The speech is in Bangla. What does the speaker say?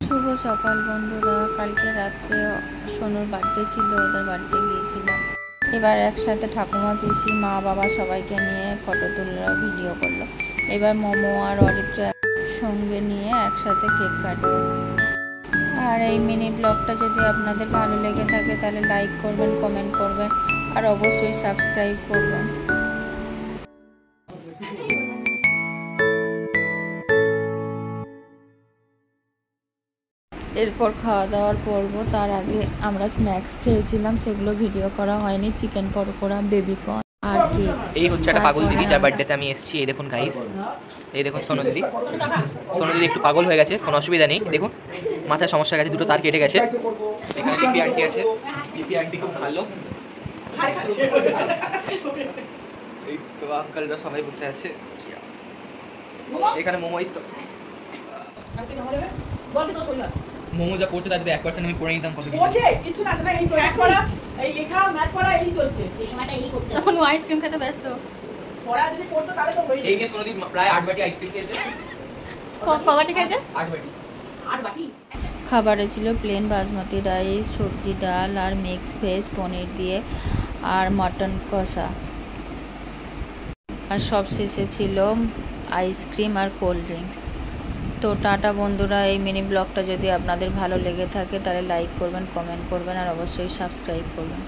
শুভ সকাল বন্ধুরা। কালকে রাত্রে সোনুর বার্থডে ছিল, ওদের বাড়িতে গিয়েছিলাম। এবার একসাথে ঠাকুমা, পিসি, মা, বাবা সবাইকে নিয়ে ফটো তুললো, ভিডিও করলো। এবার মোমো আর অরিত্র সঙ্গে নিয়ে একসাথে কেক কাটবে। আর এই মিনি ব্লগটা যদি আপনাদের ভালো লেগে থাকে তাহলে লাইক করবেন, কমেন্ট করবেন আর অবশ্যই সাবস্ক্রাইব করবেন। এরপর খাওয়া দাওয়ার পর্ব। তার আগে আমরা স্ন্যাক্স খেয়েছিলাম, সেগুলো ভিডিও করা হয়নি। চিকেন পকোড়া, বেবিকর্ন আর কেক। এই হচ্ছে একটা পাগল দিদি যার বার্থডেতে আমি এসেছি। এই দেখুন গাইস, এই দেখুন সোনু দিদি। সোনু দিদি একটু পাগল হয়ে গেছে, কোনো অসুবিধা নেই। দেখুন মাথায় সমস্যা গেছে, দুটো তার কেটে গেছে। এখানে লিপি আন্টি আছে, লিপি আন্টি খুব ভালো। এই তো আঙ্কালরা সবাই বসে আছে। এখানে মোমো, এই তো মোমো যা পড়ছে তার যদি 1% আমি পড়ে নিতাম কত পড়ছে কিছু না, না এই ম্যাথ পড়া, এই লেখা ম্যাথ পড়া এই চলছে। এই সময়টা এই করতে সোনু আইসক্রিম খেতে ব্যস্ত। পড়া যদি পড়তো তাহলে তো হয়ে যেত। এই নিয়ে সোনুদি প্রায় 8 বাটি আইসক্রিম খেয়েছে। কবাটি খেয়েছে? 8 বাটি। 8 বাটি। খাবারে ছিল প্লেন বাসমতি রাইস, সবজি, ডাল আর মিক্স ভেজ পনির দিয়ে আর মটন কষা। আর সব শেষে ছিল আইসক্রিম আর কোল্ড ড্রিঙ্কস। তো টাটা বন্ধুরা। এই মিনি ব্লগটা যদি আপনাদের ভালো লেগে থাকে তাহলে লাইক করবেন, কমেন্ট করবেন আর অবশ্যই সাবস্ক্রাইব করবেন।